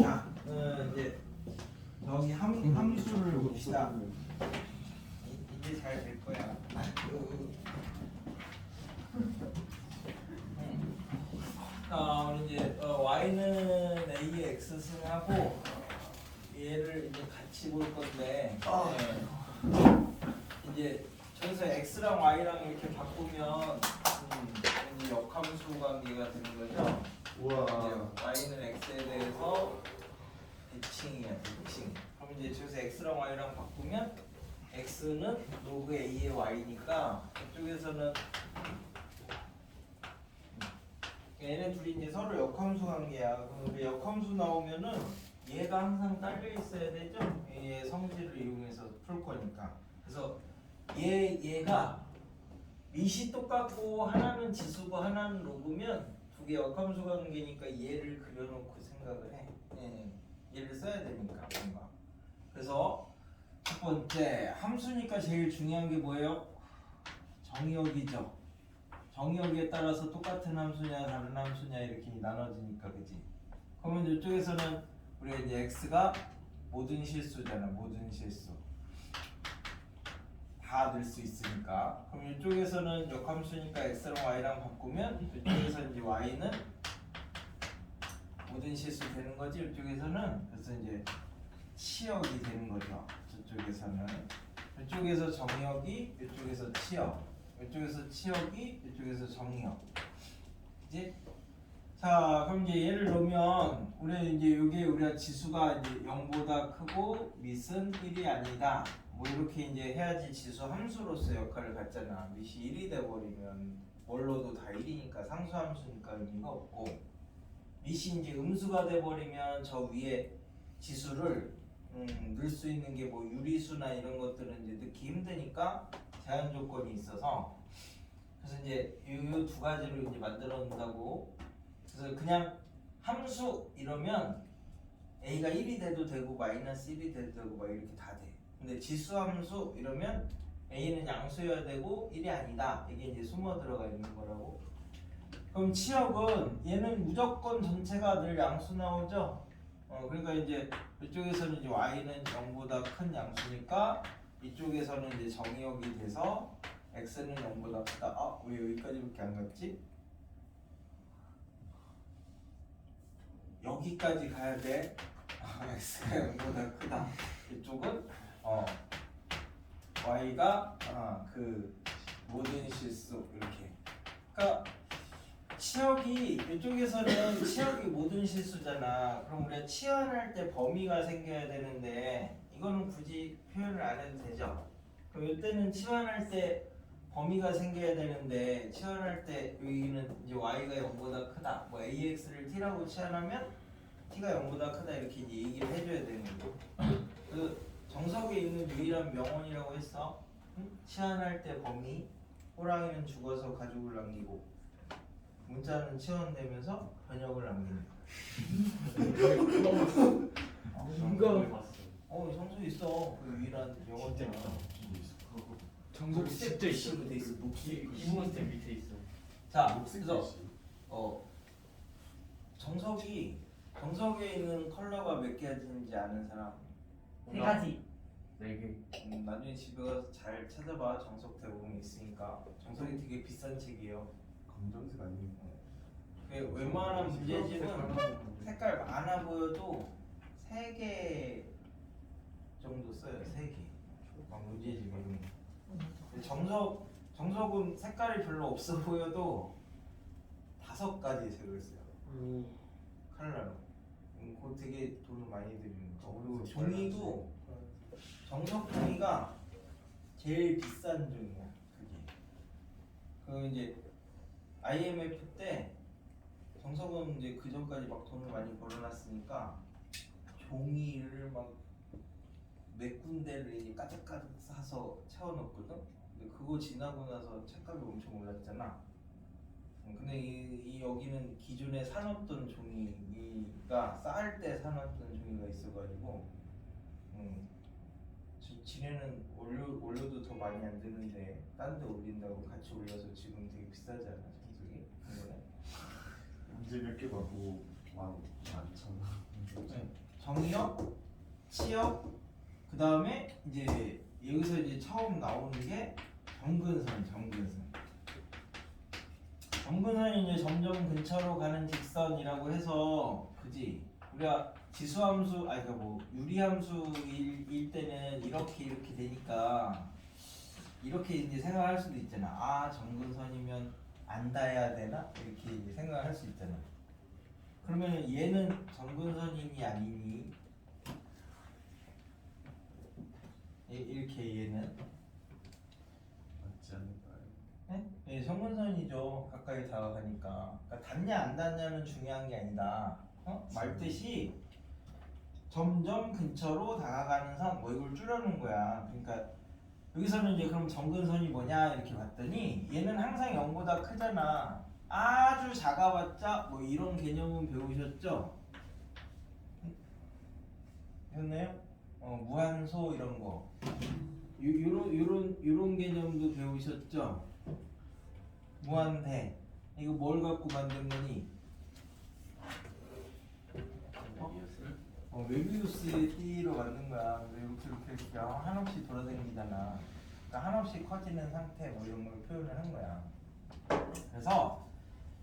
자, 이제 저기 함수를 봅시다. 이제 잘 될 거야. 우리 이제 y는 a의 x 승하고 얘를 이제 같이 볼 건데 이제 저기서 x랑 y랑 이렇게 바꾸면 이제 역함수 관계가 되는 거죠. 우와. y는 x에 대해서 대칭이야, 대칭. 그럼 이제 저기서 x랑 y랑 바꾸면 x는 로그 a의 y니까 이쪽에서는 얘네 둘이 이제 서로 역함수 관계야. 그럼 우리 역함수 나오면은 얘가 항상 딸려 있어야 되죠. 얘의 성질을 이용해서 풀 거니까. 그래서 얘가 밑이 똑같고 하나는 지수고 하나는 로그면 두 개 역함수 관계니까 얘를 그려놓고 생각을 해. 얘를 써야 되니까 뭔가. 그래서 첫 번째 함수니까 제일 중요한 게 뭐예요? 정의역이죠. 정의역에 따라서 똑같은 함수냐 다른 함수냐 이렇게 나눠지니까, 그지? 그러면 이쪽에서는 우리가 이제 x가 모든 실수잖아. 모든 실수 다 넣을 수 있으니까. 그럼 이쪽에서는 역함수니까 x랑 y랑 바꾸면 이쪽에서 이제 y는 모든 실수 되는 거지. 이쪽에서는 그래서 이제 치역이 되는 거죠. 저쪽에서는 이쪽에서 정역이 이쪽에서 치역, 이쪽에서 치역이 이쪽에서 정역. 이제 자, 그럼 이제 얘를 놓으면 우리는 이제 이게 우리가 지수가 이제 0보다 크고 밑은 1이 아니다. 뭐 이렇게 이제 해야지 지수 함수로서 역할을 갖잖아. 밑이 1이 돼 버리면 뭘로도 다 1이니까 상수 함수니까 의미가 없고, 밑이 이제 음수가 돼 버리면 저 위에 지수를 넣을 수 있는 게 뭐 유리수나 이런 것들은 이제 넣기 힘드니까 제한 조건이 있어서, 그래서 이제 이 두 가지로 이제 만들어 놓는다고. 그래서 그냥 함수 이러면 a가 1이 돼도 되고 마이너스 1이 돼도 되고 막 이렇게 다 돼. 근데 지수 함수 이러면 a는 양수여야 되고 1이 아니다. 이게 이제 숨어 들어가 있는 거라고. 그럼 치역은 얘는 무조건 전체가 늘 양수 나오죠. 그러니까 이제 이쪽에서는 이제 y는 0보다 큰 양수니까 이쪽에서는 이제 정의역이 돼서 x는 0보다 크다. 왜 여기까지밖에 안 갔지? 여기까지 가야 돼. x가 0보다 크다. 이쪽은 y가 그 모든 실수 이렇게. 그러니까 치역이 이쪽에서는 치역이 모든 실수잖아. 그럼 우리가 치환할 때 범위가 생겨야 되는데 이거는 굳이 표현을 안 해도 되죠. 그럼 이때는 치환할 때 범위가 생겨야 되는데 치환할 때 여기는 이제 y가 0보다 크다. 뭐 ax를 t라고 치환하면 t가 0보다 크다 이렇게 이제 얘기를 해줘야 되는 거고. 그 정석에 있는 유일한 명언이라고 했어. 치환할 때 범위. 호랑이는 죽어서 가족을 남기고 문자는 치환되면서 번역을 남기는. 인간을 봤어. 정석 있어. 그 유일한 영어잖아. 정석 진짜 있어. 돼 있어. 기본 스텝 밑에 있어. 자, 그래서 정석에 있는 컬러가 몇 개인지 아는 사람? 세 가지. 네 개. 나중에 집에 가서 잘 찾아봐. 정석 대부분 있으니까. 정석이 되게 비싼 책이에요. 검정색 아니에요? 웬만한 문제집은 색깔 많아 보여도 3개 정도 써요. 3개. 문제집 이름이. 정석은 색깔이 별로 없어 보여도 5가지 색을 써요. 컬러로. 그거 되게 돈을 많이 들이는 거. 그리고 종이도 정석 종이가 제일 비싼 종이야. 그게. 그 이제 IMF 때 정석은 이제 그 전까지 막 돈을 많이 벌어놨으니까 종이를 막 몇 군데를 이제 가득가득 사서 채워넣었거든. 근데 그거 지나고 나서 책값이 엄청 올랐잖아. 근데 이 여기는 기존에 사놓던 종이가 쌓을 때 사놨던 종이가 있어가지고, 지네는 올려도 더 많이 안 되는데 딴 데 올린다고 같이 올려서 지금 되게 비싸잖아 정석이. 문제 몇 개 받고 많잖아. 네. 정의역, 치역, 그 다음에 이제 여기서 이제 처음 나오는 게 점근선, 점근선. 점근선이 이제 점점 근처로 가는 직선이라고 해서, 그지? 우리가 지수함수, 아니 그러니까 뭐 유리함수일 때는 이렇게 되니까 이렇게 이제 생각할 수도 있잖아. 아, 점근선이면 안 닿아야 되나? 이렇게 이제 생각할 수 있잖아. 그러면 얘는 점근선이니 아니니? 이렇게 얘는 맞지 않을까요? 네? 네, 점근선이죠. 가까이 다가가니까. 그러니까 닿냐 안 닿냐는 중요한 게 아니다. 말뜻이 점점 근처로 다가가는 선, 뭐 이걸 줄여놓은 거야. 그러니까 여기서는 이제 그럼 점근선이 뭐냐 이렇게 봤더니 얘는 항상 0보다 크잖아. 아주 작아봤자 뭐 이런 개념은 배우셨죠? 배웠나요? 무한소 이런 거. 요런 개념도 배우셨죠? 무한대. 이거 뭘 갖고 만든 거니? 웨비우스의 띠로 만든 거야. 이렇게 한없이 돌아다니잖아. 그러니까 한없이 커지는 상태 뭐 이런 걸 표현을 한 거야. 그래서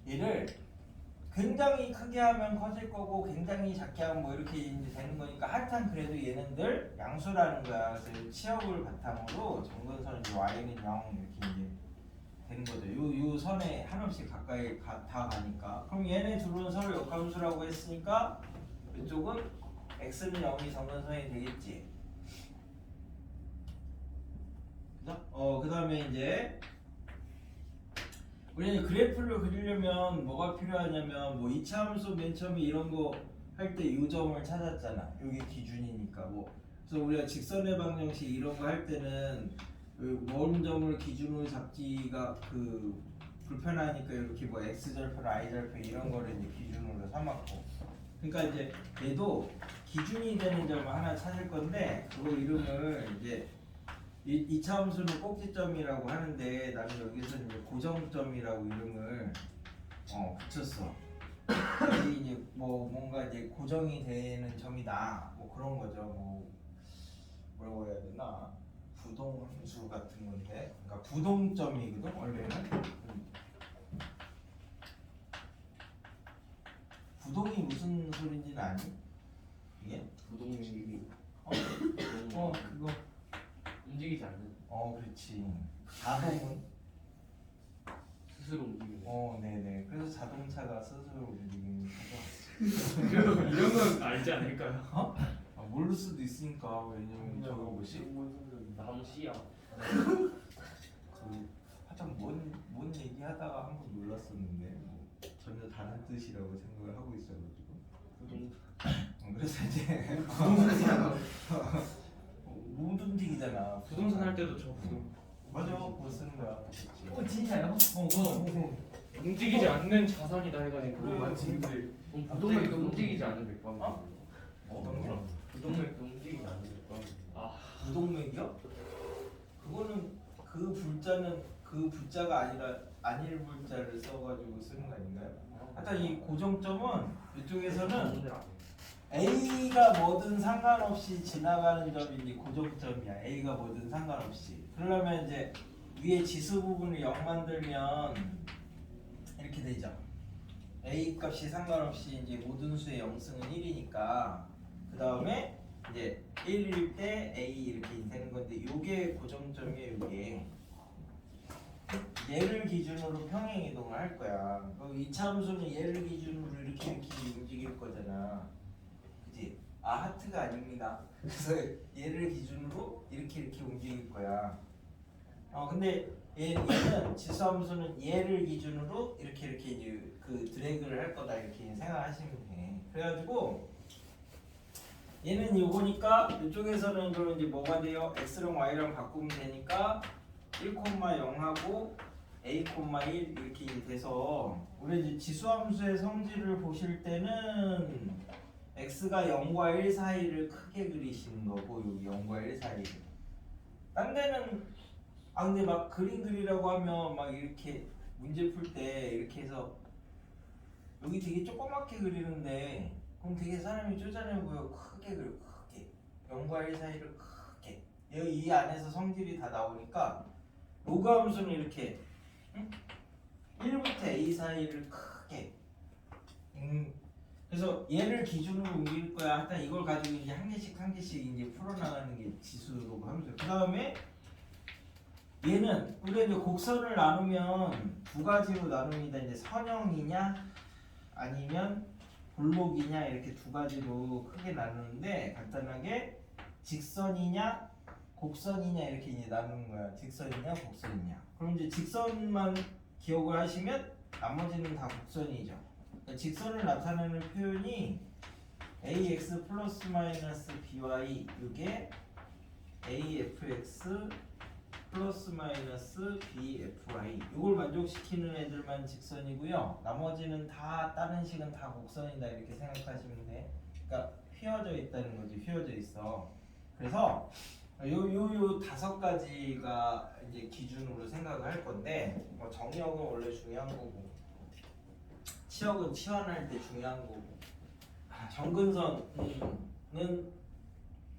얘를 굉장히 크게 하면 커질 거고 굉장히 작게 하면 뭐 이렇게 이제 되는 거니까 하여튼 그래도 얘는 늘 양수라는 거야. 그래서 치역을 바탕으로 점근선은 y는 0 이렇게 이제 되는 거죠. 요 선에 한없이 가까이 다가가니까. 그럼 얘네 둘은 서로 역함수라고 했으니까 이쪽은 x는 0이 점근선이 되겠지. 그죠? 그 다음에 이제 우리는 그래프를 그리려면 뭐가 필요하냐면 뭐 이차함수 맨 처음에 이런 거 할 때 이 점을 찾았잖아. 이게 기준이니까 뭐. 그래서 우리가 직선의 방정식 이런 거 할 때는 먼 점을 기준으로 잡기가 불편하니까 이렇게 뭐 x절편, y절편 이런 거를 이제 기준으로 삼았고. 그러니까 이제 얘도 기준이 되는 점을 하나 찾을 건데 그거 이름을 이제 이차 함수는 꼭지점이라고 하는데 나는 여기서 이제 고정점이라고 이름을 붙였어. 여기 이제 뭐 뭔가 이제 고정이 되는 점이다. 뭐 그런 거죠. 뭐라고 해야 되나? 부동함수 같은 건데, 그러니까 부동점이거든 원래는. 부동이 무슨 소린지는 아니? 이게? 부동력이 그거. 움직이지 않는 그렇지. 자동은? 스스로 움직이는 네네. 그래서 자동차가 스스로 움직이는 거죠. 이런 건 알지 않을까요? 모를 수도 있으니까. 왜냐면 저거 뭐지? 나무 씨야 살짝 뭔 얘기하다가 한 번 놀랐었는데 전혀 다른 뜻이라고 생각을 하고 있어가지고. 부동 그래서 이제 못 움직이잖아. 부동산 할 때도 저 부동 맞아. 그거 쓰는 거야. 진짜요? 움직이지 않는 자산이다 해가지고 그래, 맞지. 근데 부동맥도 움직이지 않는 맥박 어떤 거? 부동맥도 움직이지 않는 맥박 부동맥이요? 그거는 그 불자는 그 불자가 아니라 아닐 불자를 써가지고 쓰는 거 아닌가요? 하여튼 이 고정점은 이쪽에서는 A가 뭐든 상관없이 지나가는 점이 이제 고정점이야. A가 뭐든 상관없이. 그러려면 이제 위에 지수 부분을 0 만들면 이렇게 되죠. A 값이 상관없이 이제 모든 수의 0승은 1이니까 그 다음에 이제 1일 때 A 이렇게 되는 건데 요게 고정점이에요. 요게 얘를 기준으로 평행 이동을 할 거야. 그럼 이차 함수는 얘를 기준으로 이렇게 움직일 거잖아. 그치? 하트가 아닙니다. 그래서 얘를 기준으로 이렇게 움직일 거야. 근데 얘는 지수 함수는 얘를 기준으로 이렇게 이제 그 드래그를 할 거다 이렇게 생각하시면 돼. 그래가지고 얘는 요거니까 이쪽에서는 그럼 이제 뭐가 돼요? x랑 y랑 바꾸면 되니까 1,0하고 a,1 이렇게 돼서 우리 이제 지수함수의 성질을 보실 때는 x가 0과 1 사이를 크게 그리시는 거고 여기 0과 1 사이를. 딴 데는 근데 막 그림 그리라고 하면 막 이렇게 문제 풀 때 이렇게 해서 여기 되게 조그맣게 그리는데 그럼 되게 사람이 쪼잔해 보여. 크게 그려. 크게 0과 1 사이를 크게. 여기 이 안에서 성질이 다 나오니까 로그 함수는 이렇게 1부터 A 사이를 크게. 그래서 얘를 기준으로 옮길 거야. 일단 이걸 가지고 이제 한 개씩 이제 풀어나가는 게 지수로 함수. 그 다음에 얘는 우리가 이제 곡선을 나누면 두 가지로 나눕니다. 이제 선형이냐 아니면 볼록이냐 이렇게 두 가지로 크게 나누는데 간단하게 직선이냐 곡선이냐 이렇게 이제 나누는 거야. 직선이냐 곡선이냐. 그럼 이제 직선만 기억을 하시면 나머지는 다 곡선이죠. 그러니까 직선을 나타내는 표현이 ax 플러스 마이너스 by 이게 afx 플러스 마이너스 bfy 이걸 만족시키는 애들만 직선이고요. 나머지는 다 다른 식은 다 곡선이다 이렇게 생각하시면 돼. 그러니까 휘어져 있다는 거지. 휘어져 있어. 그래서 요 다섯 가지가 이제 기준으로 생각을 할 건데 뭐 정역은 원래 중요한 거고 치역은 치환할 때 중요한 거고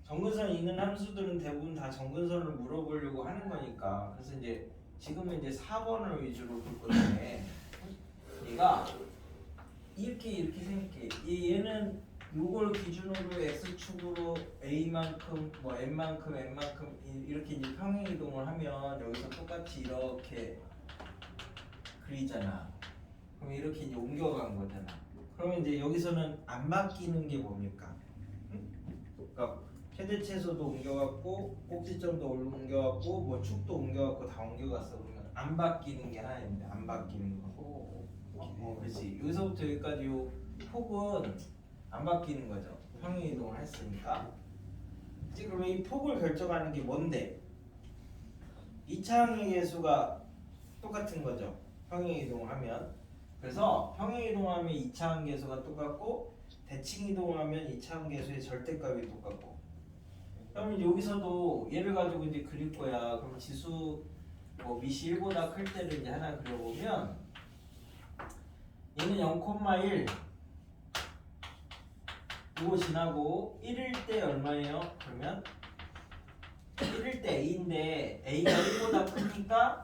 정근선이 있는 함수들은 대부분 다 정근선을 물어보려고 하는 거니까. 그래서 이제 지금은 이제 4번을 위주로 볼 건데 얘가 이렇게 생각해. 얘는 요걸 기준으로 x축으로 a만큼 뭐 n만큼 이렇게 이제 평행 이동을 하면 여기서 똑같이 이렇게 그리잖아. 그럼 이렇게 이제 옮겨간 거잖아. 그러면 이제 여기서는 안 바뀌는 게 뭡니까? 그러니까 최대체수도 옮겨갔고 꼭지점도 옮겨갔고 뭐 축도 옮겨갔고 다 옮겨갔어. 그러면 안 바뀌는 게 하나 있는데 안 바뀌는 거. 그렇지. 여기서부터 여기까지 요 폭은 안 바뀌는 거죠. 평행 이동을 했으니까. 이제 그러면 이 폭을 결정하는 게 뭔데? 이차항의 개수가 똑같은 거죠. 평행 이동을 하면. 그래서 평행 이동하면 이차항 개수가 똑같고 대칭 이동하면 이차항 개수의 절대값이 똑같고. 그러면 여기서도 얘를 가지고 이제 그릴 거야. 그럼 지수 뭐 밑이 1보다 클 때를 이제 하나 그려보면 얘는 0,1 이거 지나고 1일 때 얼마예요? 그러면 1일 때 A인데 A가 1보다 크니까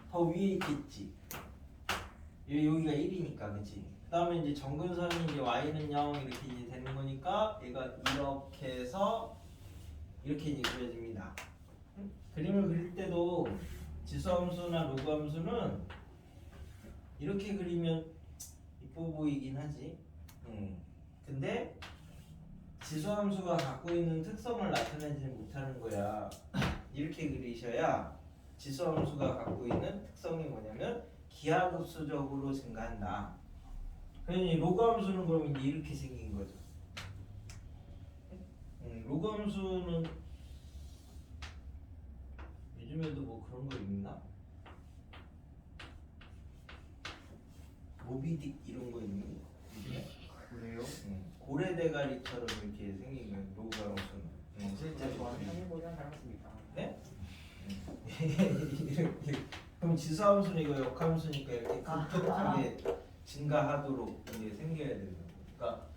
더 위에 있겠지. 여기가 1이니까 그치? 그 다음에 이제 정근선이 이제 Y는 0 이렇게 이제 되는 거니까 얘가 이렇게 해서 이렇게 이제 그려집니다. 그림을 그릴 때도 지수함수나 로그함수는 이렇게 그리면 이뻐 보이긴 하지. 근데 지수함수가 갖고 있는 특성을 나타내지 못하는 거야. 이렇게 그리셔야 지수함수가 갖고 있는 특성이 뭐냐면 기하급수적으로 증가한다. 그러니 로그함수는 그러면 이제 이렇게 생긴 거죠. 로그함수는 요즘에도 뭐 그런 거 있나? 모비딕 이런 거 있니? 요즘에? 그래요? 고래 대가리처럼 이렇게 생긴 거예요. 로그함수는. 실제 저는 한일보다 닮았습니다. 네? 이렇게. 그럼 지수함수는 이거 역함수니까 이렇게 급격하게 증가하도록 이게 생겨야 되는 거예요. 그러니까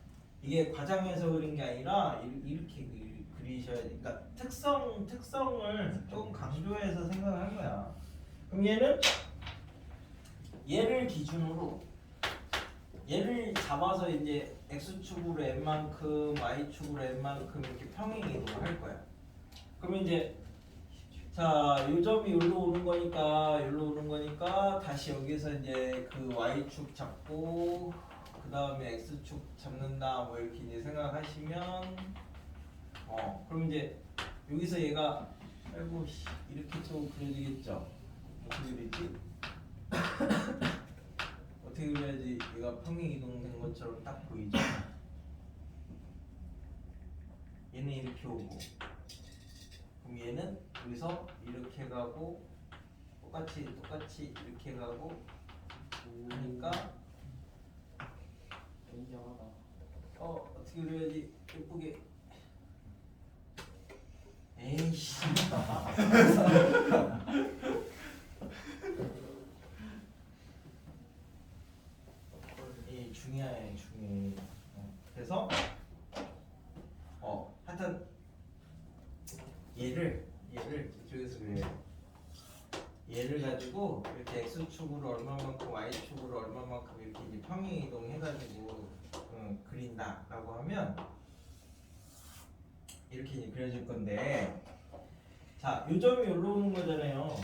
이게 과장해서 그린 게 아니라 이렇게 그리셔야 돼. 그러니까 특성을 조금 강조해서 생각한 거야. 그럼 얘를 기준으로 얘를 잡아서 이제 x축으로 n만큼 y축으로 n만큼 이렇게 평행 이동을 할 거야. 그러면 이제 자, 요 점이 여기로 오는 거니까 다시 여기서 이제 그 y축 잡고 그 다음에 x축 잡는다 뭐 이렇게 이제 생각하시면 그럼 이제 여기서 얘가 아이고 이렇게 또 그려지겠죠. 어떻게 그리지? 어떻게 그려야지 얘가 평행 이동된 것처럼 딱 보이죠? 얘는 이렇게 오고 그럼 얘는 여기서 이렇게 가고 똑같이 이렇게 가고 하니까 인정하다. 어떻게 그려야지 예쁘게 에이씨 이 된다라고 하면 이렇게 이제 그려질 건데, 자, 요 점이 여기로 오는 거잖아요.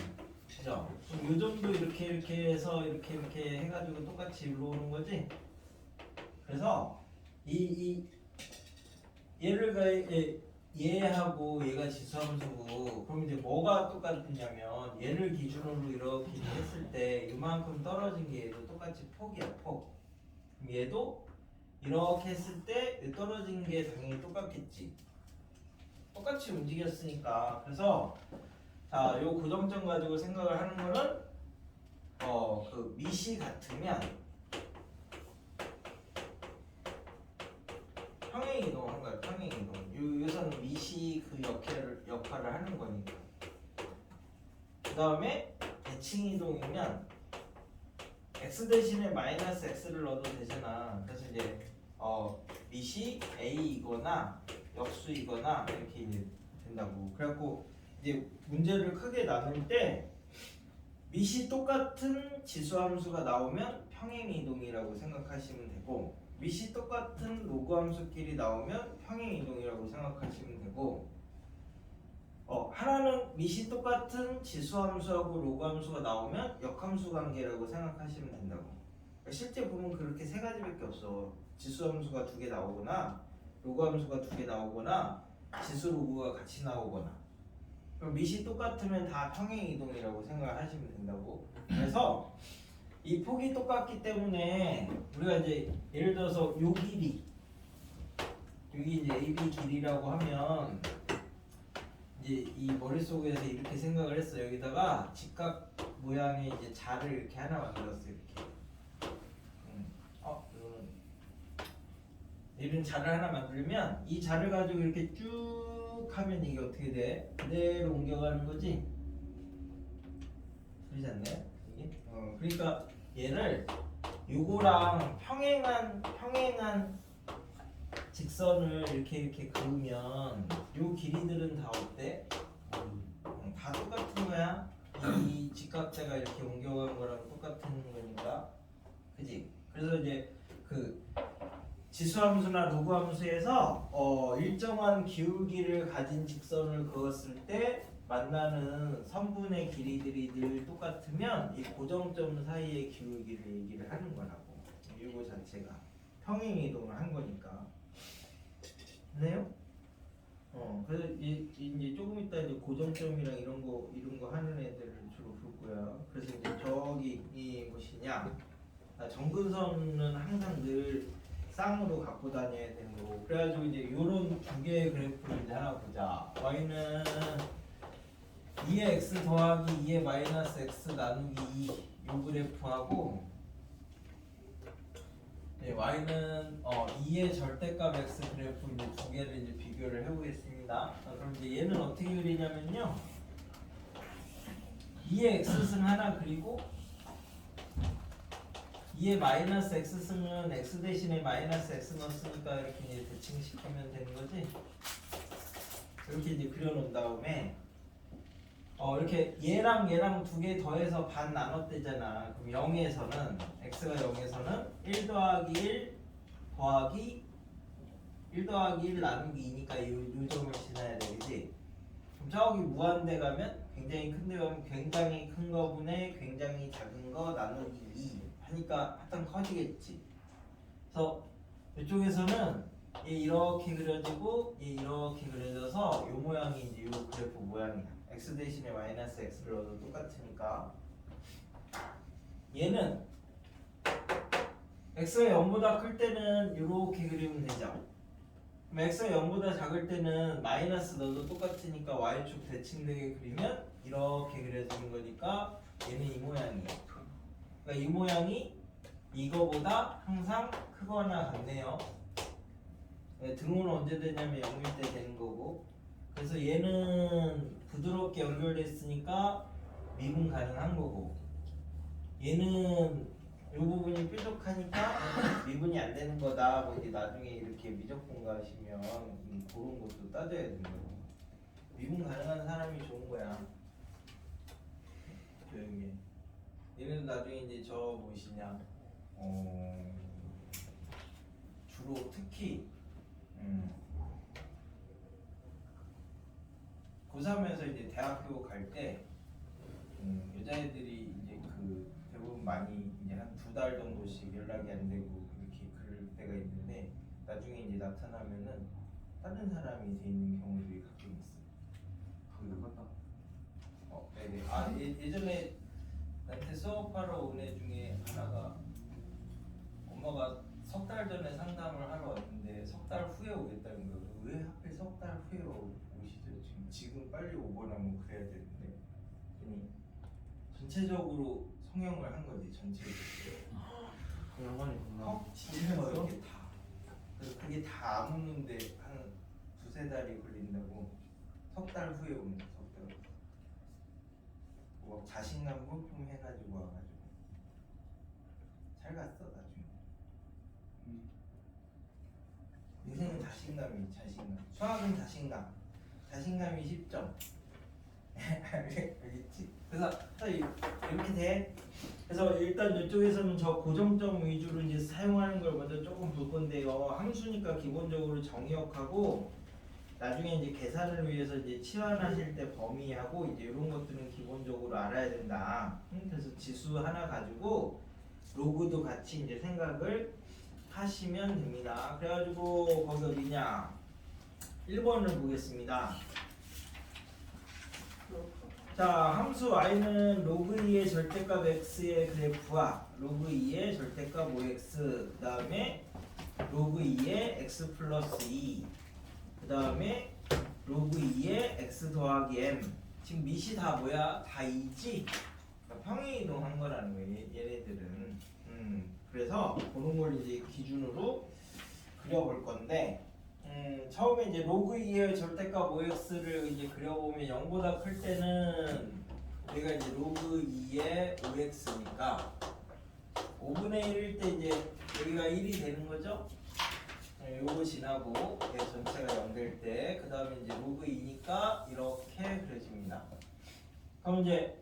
그죠? 그럼 요 점도 이렇게 해서 이렇게 해가지고 똑같이 여기로 오는 거지. 그래서 얘하고 얘가 지수함수고, 그럼 이제 뭐가 똑같냐면 얘를 기준으로 이렇게 했을 때 이만큼 떨어진 게 얘도 똑같이 폭이야, 폭. 그럼 얘도 이렇게 했을 때 떨어진 게 당연히 똑같겠지. 똑같이 움직였으니까. 그래서 자, 요 고정점 가지고 생각을 하는 거는 그 밑이 같으면 평행 이동한 거야. 평행 이동. 여기서는 밑이 그 역할을 하는 거니까. 그 다음에 대칭 이동이면 x 대신에 마이너스 x를 넣어도 되잖아. 그래서 이제 밑이 a이거나 역수이거나 이렇게 이제 된다고. 그래갖고 이제 문제를 크게 나눌 때 밑이 똑같은 지수함수가 나오면 평행 이동이라고 생각하시면 되고, 밑이 똑같은 로그 함수끼리 나오면 평행 이동이라고 생각하시면 되고, 하나는 밑이 똑같은 지수함수하고 로그 함수가 나오면 역함수 관계라고 생각하시면 된다고. 그러니까 실제 보면 그렇게 세 가지밖에 없어. 지수함수가 두 개 나오거나 로그 함수가 두 개 나오거나 지수 로그가 같이 나오거나. 그럼 밑이 똑같으면 다 평행 이동이라고 생각하시면 된다고. 그래서 이 폭이 똑같기 때문에 우리가 이제 예를 들어서 요 길이, 여기 이제 AB 길이라고 하면 이제 이 머릿속에서 이렇게 생각을 했어. 여기다가 직각 모양의 이제 자를 이렇게 하나 만들었어. 이렇게. 이거는 이런 자를 하나 만들면 이 자를 가지고 이렇게 쭉 하면 이게 어떻게 돼? 그대로 옮겨가는 거지? 그러지 않나요? 이게? 그러니까 얘를 요거랑 평행한 직선을 이렇게 그으면 요 길이들은 다 어때? 다 똑같은 거야. 이 직각자가 이렇게 옮겨간 거랑 똑같은 거니까, 그지? 그래서 이제 그 지수함수나 로그함수에서 일정한 기울기를 가진 직선을 그었을 때 만나는 선분의 길이들이 늘 똑같으면 이 고정점 사이의 기울기를 얘기를 하는 거라고. 이거 자체가 평행 이동을 한 거니까. 그래요? 그래서 이제 조금 이따 이제 고정점이랑 이런 거 하는 애들을 주로 볼 거야. 그래서 이제 저기 이 무엇이냐? 정근선은 항상 늘 쌍으로 갖고 다녀야 되는 거고. 그래가지고 이제 요런 두 개의 그래프를 이제 하나 보자. y는 2의 x 더하기 2의 마이너스 x 나누기 2 요 그래프하고, 네, y는 2의 절대값 x 그래프 이제 두 개를 이제 비교를 해보겠습니다. 그럼 이제 얘는 어떻게 그리냐면요, 2의 x승 하나 그리고 2의 마이너스 x승은 x 대신에 마이너스 x 넣었으니까 이렇게 이제 대칭시키면 되는 거지. 이렇게 이제 그려놓은 다음에 이렇게 얘랑 두 개 더해서 반 나눴대잖아. 그럼 0에서는 x가 0에서는 1 더하기 1 더하기 1 더하기 1 나누기 2니까 이 점을 지나야 되겠지. 그럼 저기 무한대 가면 굉장히 큰 데 가면 굉장히 큰 거분에 굉장히 작은 거 나누기 2 하니까 하여튼 커지겠지. 그래서 이쪽에서는 얘 이렇게 그려지고 얘 이렇게 그려져서 요 모양이 이제 요 그래프 모양이야. x 대신에 마이너스 x를 넣어도 똑같으니까. 얘는 x가 0보다 클 때는 이렇게 그리면 되죠. 그럼 x가 0보다 작을 때는 마이너스 넣어도 똑같으니까 y축 대칭되게 그리면 이렇게 그려지는 거니까 얘는 이 모양이에요. 그러니까 이 모양이 이거보다 항상 크거나 같네요. 등호는 언제 되냐면 0일 때 되는 거고. 그래서 얘는 부드럽게 연결됐으니까 미분 가능한 거고, 얘는 이 부분이 뾰족하니까 미분이 안 되는 거다. 뭐 이제 나중에 이렇게 미적분 가시면 그런 것도 따져야 되는 거고. 미분 가능한 사람이 좋은 거야. 조용히. 얘는 나중에 이제 저 무엇이냐, 주로 특히 고3에서 이제 대학교 갈 때 여자애들이 이제 그 대부분 많이 이제 한 2달 정도씩 연락이 안 되고 이렇게 그럴 때가 있는데 나중에 이제 나타나면은 다른 사람이 돼 있는 경우들이 가끔 있어요. 방금 같다. 네네. 예전에 나한테 수업하러 온 애 중에 하나가 엄마가 석 달 전에 상담을 하러 왔는데 석 달 후에 오겠다는 거예요. 왜 하필 석 달 후에 오시죠? 지금 빨리 오거나 뭐 그래야 되는데 그랬더니 전체적으로 성형을 한 거지 전체적으로. 영원이구나. 진짜 이렇게 다. 그래서 그게 다 안 오는데 한 2~3달이 걸린다고. 석 달 후에 오는 석 달. 뭐 자신감 뿜뿜 해가지고 와가지고 잘 갔어 나중에. 인생은 자신감이 자신감. 수학은 자신감이 10점. 알겠지? 그래서 이렇게 돼. 그래서 일단 이쪽에서는 저 고정점 위주로 이제 사용하는 걸 먼저 조금 볼 건데요. 함수니까 기본적으로 정의역하고 나중에 이제 계산을 위해서 이제 치환하실 때 범위하고 이제 이런 것들은 기본적으로 알아야 된다. 그래서 지수 하나 가지고 로그도 같이 이제 생각을 하시면 됩니다. 그래가지고 거기 어디냐? 1번을 보겠습니다. 자, 함수 y는 로그 2의 절대값 x의 그래프와 로그 2의 절대값 5x 그 다음에 로그 2의 x 플러스 2 그 다음에 로그 2의 x 더하기 m. 지금 밑이 다 뭐야? 다 2지? 그러니까 평행이동한 거라는 거예요 얘네들은. 그래서 그런 걸 이제 기준으로 그려볼 건데 처음에 이제 로그 2의 절대값 5x를 이제 그려보면 0보다 클 때는 얘가 이제 로그 2의 5x니까 5분의 1일 때 이제 여기가 1이 되는 거죠. 요거 지나고 얘 전체가 0 될 때 그 다음에 이제 로그 2니까 이렇게 그려집니다. 그럼 이제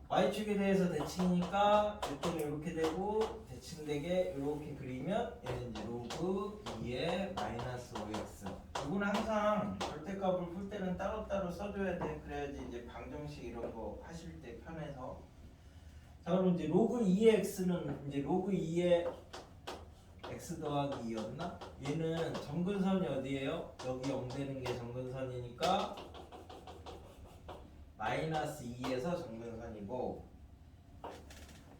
y축에 대해서 대칭이니까 이쪽은 이렇게 되고 대칭되게 이렇게 그리면 얘는 이제 로그 2의 마이너스 5x. 이건 항상 절대값을 풀 때는 따로따로 써줘야 돼. 그래야지 이제 방정식 이런 거 하실 때 편해서. 자, 그럼 이제 로그 2의 x는 이제 로그 2의 x 더하기 2였나? 얘는 점근선이 어디예요? 여기 0 되는 게 점근선이니까 마이너스 2에서 점근선이고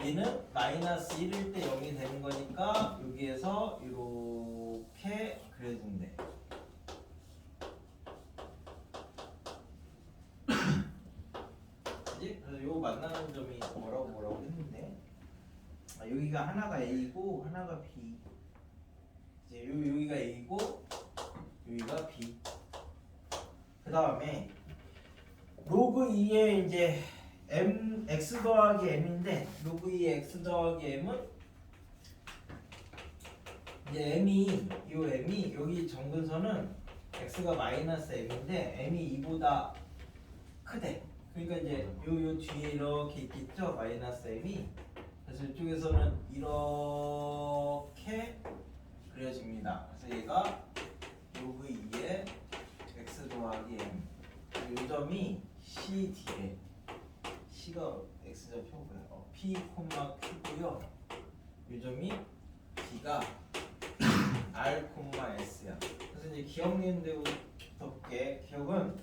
얘는 마이너스 1일 때 0이 되는 거니까 여기에서 이렇게 그려준대. 그지? 그래서 요 만나는 점이 뭐라고 했는데 여기가 하나가 A고 하나가 B. 이제 여기가 A고 여기가 B. 그 다음에 로그 2의 이제 m x 더하기 m인데 로그 2의 x 더하기 m은 이제 m이 여기 점근선은 x가 마이너스 m인데 m이 2보다 크대. 그러니까 이제 요 뒤에 이렇게 있겠죠 마이너스 m이. 그래서 이쪽에서는 이렇게 그려집니다. 그래서 얘가 로그 2의 x 더하기 m. 요 점이 CD래. C가 X좌표고요. P, Q고요. 요 점이 B가 R, S야. 그래서 이제 기억 내는데 덥게 기억은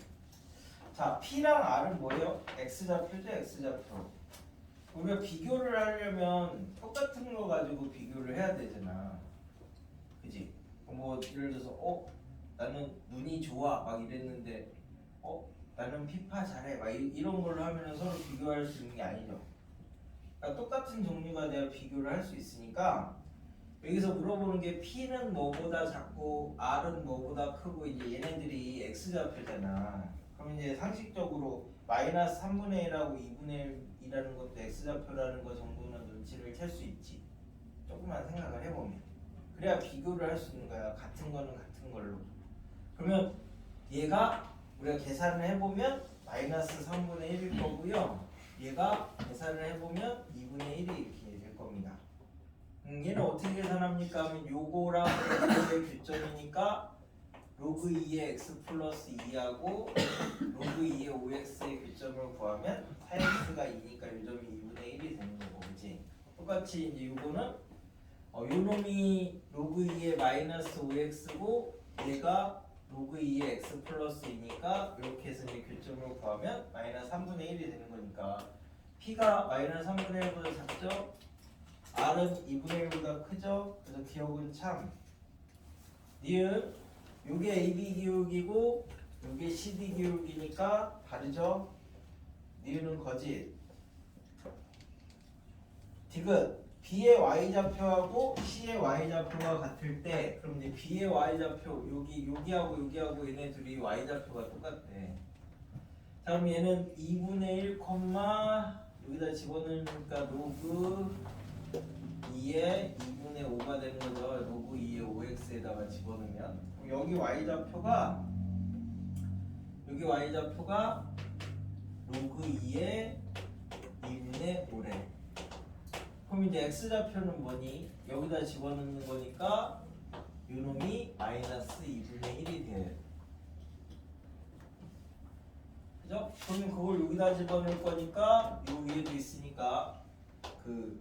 자 P랑 R은 뭐예요? X좌표죠, X좌표. 우리가 비교를 하려면 똑같은 거 가지고 비교를 해야 되잖아. 그지? 뭐 예를 들어서 나는 눈이 좋아 막 이랬는데 나는 피파 잘해 막 이런 걸로 하면 서로 비교할 수 있는 게 아니죠. 그러니까 똑같은 종류가 돼야 비교를 할 수 있으니까 여기서 물어보는 게 P는 뭐보다 작고 R은 뭐보다 크고 이제 얘네들이 X좌표잖아. 그럼 이제 상식적으로 마이너스 3분의 1하고 2분의 1이라는 것도 X좌표라는 거 정도는 눈치를 챌 수 있지. 조금만 생각을 해보면. 그래야 비교를 할 수 있는 거야. 같은 거는 같은 걸로. 그러면 얘가 우리가 계산을 해보면 마이너스 3분의 1일 거고요. 얘가 계산을 해보면 2분의 1이 이렇게 될 겁니다. 얘는 어떻게 계산합니까? 하면 요거랑 요거의 교점이니까 로그 2의 x 플러스 2하고 로그 2의 5x의 교점을 구하면 4x가 2니까 요점이 2분의 1이 되는 거고, 그치? 똑같이 이제 요거는 요 놈이 로그 2의 마이너스 5x고 얘가 로그 2의 x 플러스 2니까 이렇게 해서 이제 교점을 구하면 마이너스 3분의 1이 되는 거니까 p가 마이너스 3분의 1보다 작죠? r은 2분의 1보다 크죠? 그래서 기억은 참 니은 요게 AB 기울기고 요게 CD 기울기니까 다르죠? 니은은 거짓. 디귿 B의 Y좌표하고 C의 Y좌표가 같을 때 그럼 이제 B의 Y좌표 여기하고 여기하고 얘네 둘이 Y좌표가 똑같대. 자, 그럼 얘는 2분의 1, 여기다 집어넣으니까 로그 2의 2분의 5가 되는 거죠. 로그 2의 5x에다가 집어넣으면 여기 Y좌표가 로그 2의 2분의 5래. 그럼 이제 x좌표는 뭐니? 여기다 집어넣는 거니까 요놈이 마이너스 2분의 1이 돼. 그죠? 그러면 그걸 여기다 집어넣을 거니까 요 위에도 있으니까 그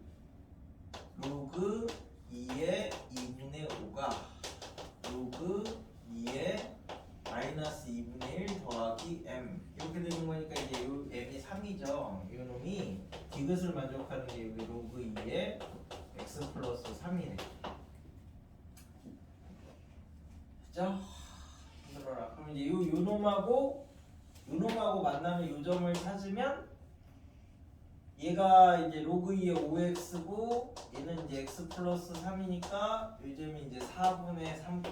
로그 2의 2분의 5가 로그 2의 마이너스 2분의 1 더하기 m 이렇게 되는 거니까 이제 요 m이 3이죠. 요 놈이 디귿을 만족하는 게 여기 로그 2의 x 플러스 3이네. 그죠? 힘들어라. 그럼 이제 요 놈하고 만나는 요 점을 찾으면 얘가 이제 로그 2의 5x고 얘는 이제 x 플러스 3이니까 요 점이 이제 4분의 3,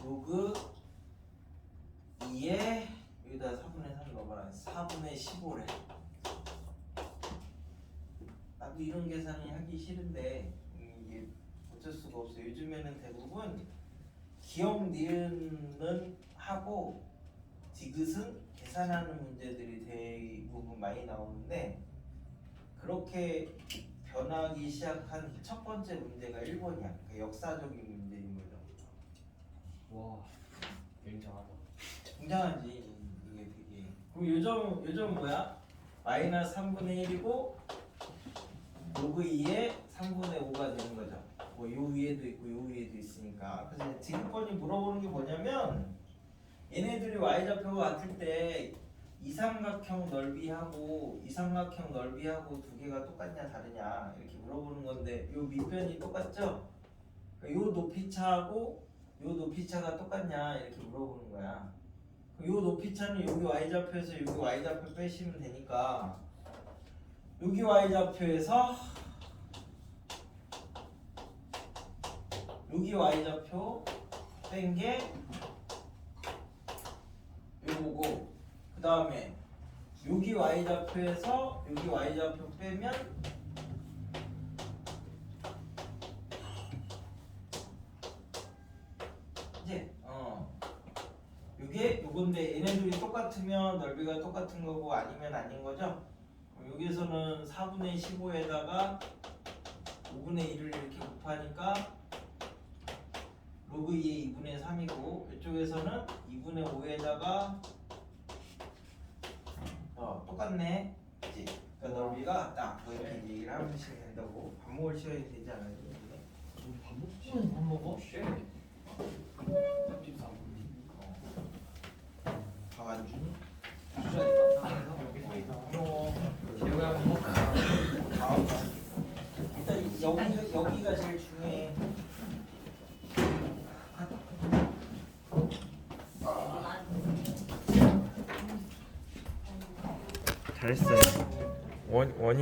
로그 2에 여기다 4분의 3 넣어봐라. 4분의 15래. 나도 이런 계산이 하기 싫은데 이게 어쩔 수가 없어요. 요즘에는 대부분 기억 니은은 하고 디귿은 계산하는 문제들이 대부분 많이 나오는데 그렇게 변하기 시작한 첫 번째 문제가 1번이야. 그 역사적인 문제인 거죠. 와, 굉장하다. 굉장하지 이게 되게. 그럼 요점 뭐야? 마이너스 3분의 1이고 로그 2에 3분의 5가 되는 거죠. 뭐 요 위에도 있고 요 위에도 있으니까. 그래서 지금까지 물어보는 게 뭐냐면 얘네들이 y좌표가 같을 때 이삼각형 넓이하고 두 개가 똑같냐 다르냐 이렇게 물어보는 건데 요 밑변이 똑같죠? 그러니까 요 높이차하고 요 높이차가 똑같냐 이렇게 물어보는 거야. 요 높이차는 여기 y좌표에서 여기 y좌표 빼시면 되니까 여기 y좌표에서 여기 y좌표 뺀 게 요거고 그 다음에 여기 y좌표에서 여기 y좌표 빼면 이제 요게 요건데 얘네들이 똑같으면 넓이가 똑같은 거고 아니면 아닌 거죠. 여기서는 4분의 15에다가 5분의 1을 이렇게 곱하니까 로그 2의 2분의 3이고 이쪽에서는 2분의 5에다가 똑같네. 그치? 그러니까 넓이가 딱 뭐 이렇게 얘기를 하시면 된다고. 밥 먹을 시간이 되지 않아요? 밥 먹지? 밥 먹어? 쉣. 34분. 밥 안 주니? 재호야 밥 먹자. 일단 여기가 제일 중요해. 잘했어요. 원인